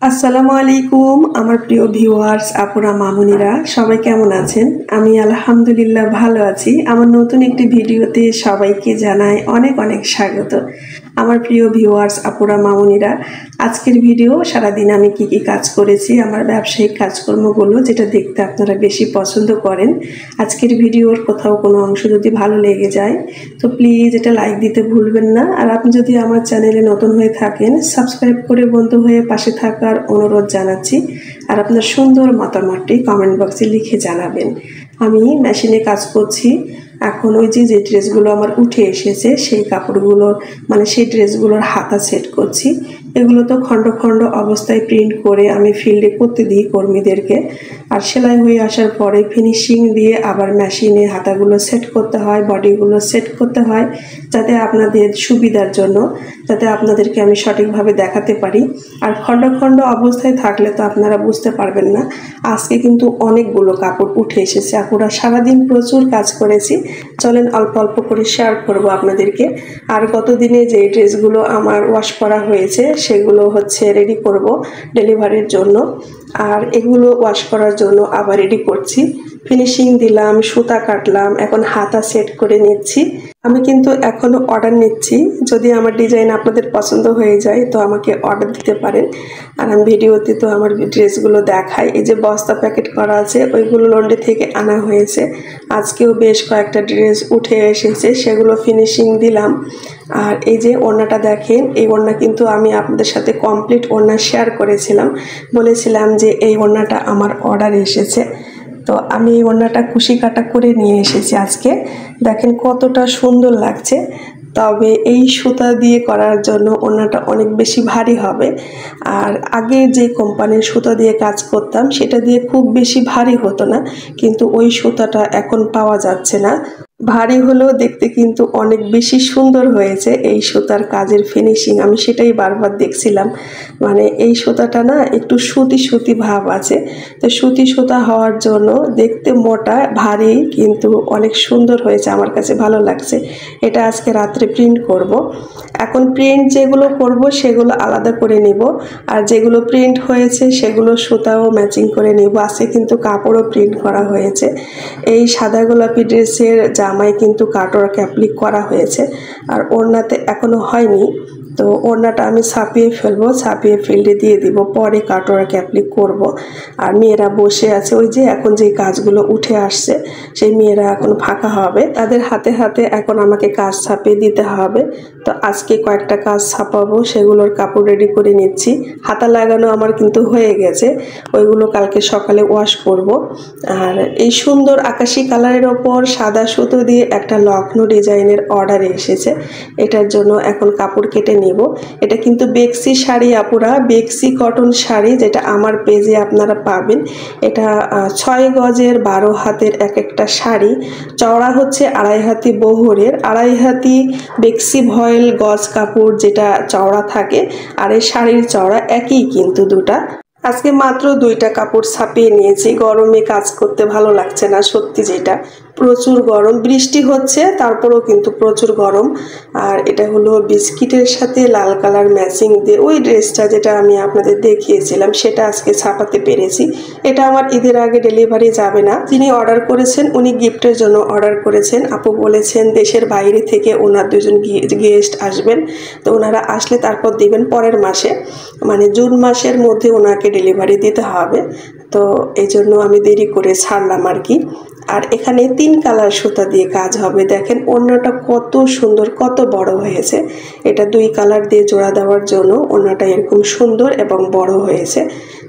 আসসালামু আলাইকুম আমার প্রিয় ভিউয়ার্স আপুরা মামুনিরা সবাই কেমন আছেন? আমি আলহামদুলিল্লাহ ভালো আছি। আমার নতুন একটি ভিডিওতে সবাইকে জানাই অনেক অনেক স্বাগত। আমার প্রিয় ভিউয়ার্স আপুরা মামুনিরা, আজকের ভিডিও সারাদিন আমি কি কি কাজ করেছি, আমার ব্যবসায়িক কাজকর্মগুলো যেটা দেখতে আপনারা বেশি পছন্দ করেন। আজকের ভিডিওর কোথাও কোনো অংশ যদি ভালো লেগে যায় তো প্লিজ এটা লাইক দিতে ভুলবেন না। আর আপনি যদি আমার চ্যানেলে নতুন হয়ে থাকেন সাবস্ক্রাইব করে বন্ধু হয়ে পাশে থাকার অনুরোধ জানাচ্ছি। আর আপনার সুন্দর মতামতটি কমেন্ট বক্সে লিখে জানাবেন। আমি মেশিনে কাজ করছি। এখন ওই যে ড্রেসগুলো আমার উঠে এসেছে সেই কাপড়গুলো সেই ড্রেসগুলোর হাতা সেট করছি। এগুলো তো খণ্ড খণ্ড অবস্থায় প্রিন্ট করে আমি ফিল্ডে করতে দিই কর্মীদেরকে। আর সেলাই হয়ে আসার পরে ফিনিশিং দিয়ে আবার মেশিনে হাতাগুলো সেট করতে হয়, বডিগুলো সেট করতে হয়, যাতে আপনাদের সুবিধার জন্য, যাতে আপনাদেরকে আমি সঠিকভাবে দেখাতে পারি। আর খণ্ড খণ্ড অবস্থায় থাকলে তো আপনারা বুঝতে পারবেন না। আজকে কিন্তু অনেকগুলো কাপড় উঠে এসেছে। আপুরা সারাদিন প্রচুর কাজ করেছি। চলেন অল্প অল্প করে শেয়ার করব আপনাদেরকে। আর গতদিনে যে ড্রেসগুলো আমার ওয়াশ করা হয়েছে সেগুলো রেডি করব ডেলিভারির জন্য। আর এগুলো ওয়াশ করার জন্য আবার রেডি করছি। ফিনিশিং দিলাম, সুতা কাটলাম, এখন হাতা সেট করে নিচ্ছি। আমি কিন্তু এখনও অর্ডার নিচ্ছি। যদি আমার ডিজাইন আপনাদের পছন্দ হয়ে যায় তো আমাকে অর্ডার দিতে পারেন। আর আমি ভিডিওতে তো আমার ড্রেসগুলো দেখাই। এই যে বস্তা প্যাকেট করা আছে ওইগুলো লন্ড্রি থেকে আনা হয়েছে। আজকেও বেশ কয়েকটা ড্রেস উঠে এসেছে, সেগুলো ফিনিশিং দিলাম। আর এই যে ওড়নাটা দেখেন, এই ওড়না কিন্তু আমি আপনাদের সাথে কমপ্লিট ওড়না শেয়ার করেছিলাম, বলেছিলাম যে এই ওড়নাটা আমার অর্ডার এসেছে। তো আমি এই ওড়নাটা কুশি কাটা করে নিয়ে এসেছি আজকে। দেখেন কতটা সুন্দর লাগছে। তবে এই সুতা দিয়ে করার জন্য ওড়নাটা অনেক বেশি ভারী হবে। আর আগে যে কোম্পানির সুতা দিয়ে কাজ করতাম সেটা দিয়ে খুব বেশি ভারী হতো না, কিন্তু ওই সুতাটা এখন পাওয়া যাচ্ছে না। ভারী হলেও দেখতে কিন্তু অনেক বেশি সুন্দর হয়েছে এই সুতার কাজের ফিনিশিং। আমি সেটাই বারবার দেখছিলাম। এই সুতাটা না একটু সুতি সুতি ভাব আছে। তো সুতি সুতা হওয়ার জন্য দেখতে মোটা ভারী কিন্তু অনেক সুন্দর হয়েছে, আমার কাছে ভালো লাগছে। এটা আজকে রাত্রে প্রিন্ট করব। এখন প্রিন্ট যেগুলো করব সেগুলো আলাদা করে নিব, আর যেগুলো প্রিন্ট হয়েছে সেগুলো সুতাও ম্যাচিং করে নিব। আজকে কিন্তু কাপড়ও প্রিন্ট করা হয়েছে। এই সাদা গোলাপি ড্রেসের জামায় কিন্তু কাটওয়ার্ক অ্যাপ্লিক করা হয়েছে, আর ওড়নাতে এখনো হয়নি। তো ওড়নাটা আমি ছাপিয়ে ফেলবো, ছাপিয়ে ফিল্ডে দিয়ে দিব, পরে কাটওয়ার্ক অ্যাপ্লিক করব। আর মেয়েরা বসে আছে, ওই যে এখন যে কাজগুলো উঠে আসছে সেই মেয়েরা এখন ফাঁকা হবে, তাদের হাতে হাতে এখন আমাকে কাজ ছাপিয়ে দিতে হবে। তো আজকে কয়েকটা কাজ ছাপাবো, সেগুলোর কাপড় রেডি করে নিচ্ছি। হাতা লাগানো আমার কিন্তু হয়ে গেছে, ওইগুলো কালকে সকালে ওয়াশ করব। আর এই সুন্দর আকাশি কালারের ওপর সাদা সুতো দিয়ে একটা লখনৌ ডিজাইনের অর্ডার এসেছে। এটার জন্য এখন কাপড় কেটে নিব। এটা কিন্তু বেক্সি শাড়ি আপুরা, বেক্সি কটন শাড়ি, যেটা আমার পেজে আপনারা পাবেন। এটা 6 গজের 12 হাতের এক একটা শাড়ি। চওড়া হচ্ছে 2.5 হাতি বহরের, 2.5 হাতি বেক্সি ভয়েল গজ কাপড় যেটা চওড়া থাকে, আর এই শাড়ির চওড়া একই কিন্তু দুটা। আজকে মাত্র 2টা কাপড় ছাপিয়ে নিয়েছি। গরমে কাজ করতে ভালো লাগছে না সত্যি, যেটা প্রচুর গরম, বৃষ্টি হচ্ছে তারপরেও কিন্তু প্রচুর গরম। আর এটা হলো বিস্কিটের সাথে লাল কালার ম্যাচিং দিয়ে ওই ড্রেসটা যেটা আমি আপনাদের দেখিয়েছিলাম, সেটা আজকে ছাপাতে পেরেছি। এটা আমার ঈদের আগে ডেলিভারি যাবে না। যিনি অর্ডার করেছেন উনি গিফটের জন্য অর্ডার করেছেন। আপু বলেছেন দেশের বাইরে থেকে ওনার 2জন গেস্ট আসবেন, তো ওনারা আসলে তারপর দিবেন পরের মাসে, জুন মাসের মধ্যে ওনাকে ডেলিভারি দিতে হবে। তো এই জন্য আমি দেরি করে ছাড়লাম আর কি। আর এখানে 3 কালার সুতা দিয়ে কাজ হবে। দেখেন ওড়নাটা কত সুন্দর, কত বড় হয়েছে। এটা 2 কালার দিয়ে জোড়া দেওয়ার জন্য ওড়নাটা এরকম সুন্দর এবং বড় হয়েছে।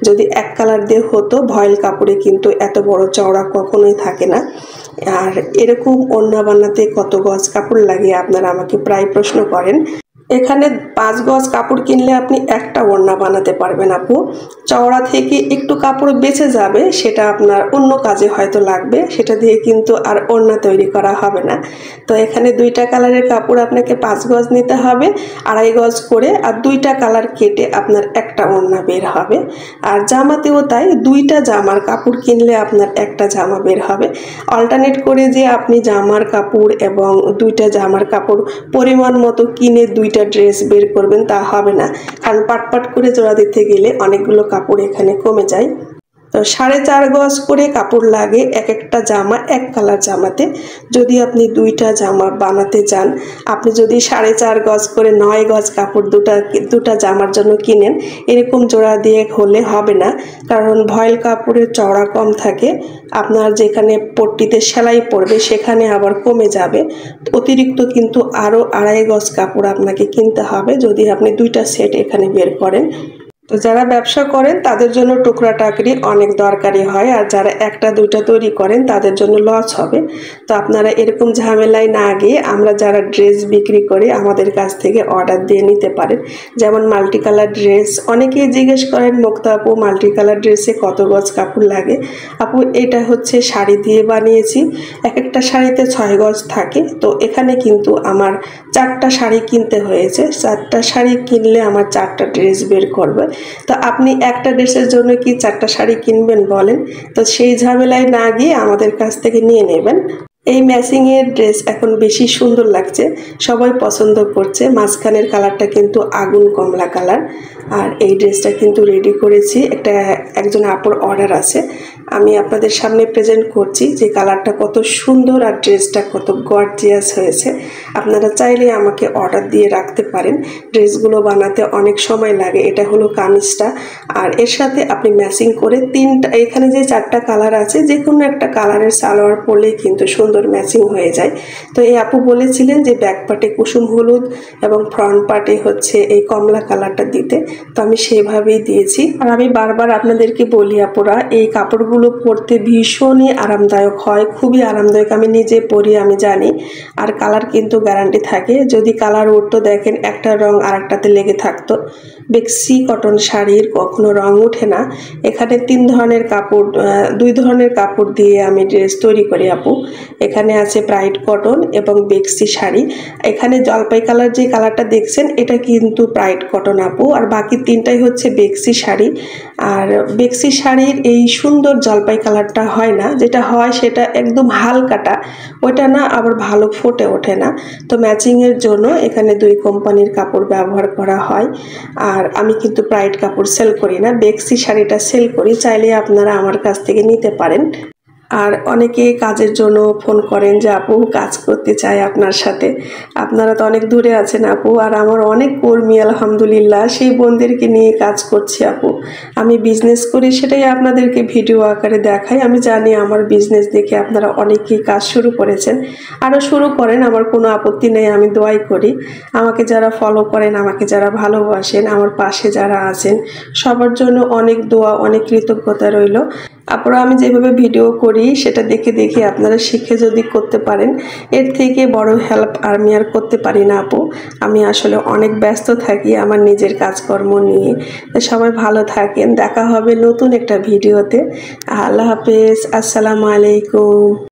যদি 1 কালার দিয়ে হতো, ভয়েল কাপড়ে কিন্তু এত বড় চওড়া কখনোই থাকে না। আর এরকম ওড়না বানাতে কত গজ কাপড় লাগে আপনারা আমাকে প্রায় প্রশ্ন করেন। এখানে 5 গজ কাপড় কিনলে আপনি একটা ওড়না বানাতে পারবেন আপু। চওড়া থেকে একটু কাপড় বেঁচে যাবে, সেটা আপনার অন্য কাজে হয়তো লাগবে, সেটা দিয়ে কিন্তু আর ওড়না তৈরি করা হবে না। তো এখানে 2টা কালারের কাপড় আপনাকে 5 গজ নিতে হবে, 2.5 গজ করে, আর 2টা কালার কেটে আপনার একটা ওড়না বের হবে। আর জামাতেও তাই, 2টা জামার কাপড় কিনলে আপনার একটা জামা বের হবে। অল্টারনেট করে যে আপনি জামার কাপড় এবং 2টা জামার কাপড় পরিমাণ মতো কিনে 2টা দুইটা ড্রেস বের করবেন তা হবে না, কারণ পাট করে জোড়া দিতে গেলে অনেকগুলো কাপড় এখানে কমে যায়। তো 4.5 গজ করে কাপড় লাগে এক একটা জামা, এক কালার জামাতে। যদি আপনি দুইটা জামা বানাতে চান, আপনি যদি 4.5 গজ করে 9 গজ কাপড় দুটা জামার জন্য কিনেন, এরকম জোড়া দিয়ে হলে হবে না, কারণ ভয়েল কাপড়ের চওড়া কম থাকে। আপনার যেখানে পট্টিতে সেলাই পড়বে সেখানে আবার কমে যাবে। অতিরিক্ত কিন্তু আরও 2.5 গজ কাপড় আপনাকে কিনতে হবে যদি আপনি দুইটা সেট এখানে বের করেন। তো যারা ব্যবসা করেন তাদের জন্য টুকরা টাকরি অনেক দরকারি হয়, আর যারা একটা দুইটা তৈরি করেন তাদের জন্য লস হবে। তো আপনারা এরকম ঝামেলায় না গিয়ে আমরা যারা ড্রেস বিক্রি করি আমাদের কাছ থেকে অর্ডার দিয়ে নিতে পারেন। যেমন মাল্টি কালার ড্রেস, অনেকেই জিজ্ঞেস করেন মুক্তা আপু মাল্টি কালার ড্রেসে কত গজ কাপড় লাগে। আপু এটা হচ্ছে শাড়ি দিয়ে বানিয়েছি, এক একটা শাড়িতে 6 গজ থাকে। তো এখানে কিন্তু আমার 4টা শাড়ি কিনতে হয়েছে, 4টা শাড়ি কিনলে আমার 4টা ড্রেস বের করবে। তো আপনি একটা ড্রেসের জন্য কি 4টা শাড়ি কিনবেন বলেন? তো সেই ঝামেলায় না গিয়ে আমাদের কাছ থেকে নিয়ে নেবেন। এই ম্যাচিংয়ের ড্রেস এখন বেশি সুন্দর লাগছে, সবাই পছন্দ করছে। মাঝখানের কালারটা কিন্তু আগুন কমলা কালার। আর এই ড্রেসটা কিন্তু রেডি করেছি, একজন আপুর অর্ডার আছে, আমি আপনাদের সামনে প্রেজেন্ট করছি যে কালারটা কত সুন্দর আর ড্রেসটা কত গর্জিয়াস হয়েছে। আপনারা চাইলে আমাকে অর্ডার দিয়ে রাখতে পারেন। ড্রেসগুলো বানাতে অনেক সময় লাগে। এটা হলো কামিজটা, আর এর সাথে আপনি ম্যাচিং করে এখানে যে 4টা কালার আছে, যে কোনো একটা কালারের সালোয়ার পরলেই কিন্তু সুন্দর ম্যাচিং হয়ে যায়। তো এই আপু বলেছিলেন যে ব্যাক পার্টে কুসুম হলুদ এবং ফ্রন্ট পার্টে হচ্ছে এই কমলা কালারটা দিতে, তো আমি সেভাবেই দিয়েছি। আর আমি বারবার আপনাদেরকে বলি আপুরা, এই কাপড়গুলো পরতে ভীষণই আরামদায়ক হয়, খুবই আরামদায়ক। আমি নিজে পরি, আমি জানি। আর কালার কিন্তু গ্যারান্টি থাকে, যদি কালার উঠতো দেখেন একটা রং আর একটাতে লেগে থাকতো। বেক্সি কটন শাড়ির কখনো রং ওঠে না। এখানে 2 ধরনের কাপড় দিয়ে আমি ড্রেস তৈরি করি আপু। এখানে আছে ব্রাইট কটন এবং বেক্সি শাড়ি। এখানে জলপাই কালার যে কালারটা দেখছেন এটা কিন্তু ব্রাইট কটন আপু, আর বাকি 3টাই হচ্ছে বেক্সি শাড়ি। আর বেক্সি শাড়ির এই সুন্দর জলপাই কালারটা হয় না, যেটা হয় সেটা একদম হালকাটা, ওইটা না আবার ভালো ফুটে ওঠে না। তো ম্যাচিংয়ের জন্য এখানে 2 কোম্পানির কাপড় ব্যবহার করা হয়। আর আমি কিন্তু ব্রাইট কাপড় সেল করি না, বেক্সি শাড়িটা সেল করি, চাইলে আপনারা আমার কাছ থেকে নিতে পারেন। আর অনেকে কাজের জন্য ফোন করেন যে আপু কাজ করতে চাই আপনার সাথে। আপনারা তো অনেক দূরে আছেন আপু, আর আমার অনেক কর্মী আলহামদুলিল্লাহ, সেই বোনদেরকে নিয়ে কাজ করছি আপু। আমি বিজনেস করি, সেটাই আপনাদেরকে ভিডিও আকারে দেখাই। আমি জানি আমার বিজনেস দেখে আপনারা অনেকেই কাজ শুরু করেছেন, আরও শুরু করেন, আমার কোনো আপত্তি নেই, আমি দোয়াই করি। আমাকে যারা ফলো করেন, আমাকে যারা ভালোবাসেন, আমার পাশে যারা আছেন, সবার জন্য অনেক দোয়া, অনেক কৃতজ্ঞতা রইল। আপুরা আমি যেভাবে ভিডিও করি সেটা দেখে দেখে আপনারা শিখে যদি করতে পারেন, এর থেকে বড় হেল্প আমি আর করতে পারি না আপু। আমি আসলে অনেক ব্যস্ত থাকি আমার নিজের কাজকর্ম নিয়ে। সবাই ভালো থাকেন, দেখা হবে নতুন একটা ভিডিওতে। আল্লাহ হাফেজ, আসসালামু আলাইকুম।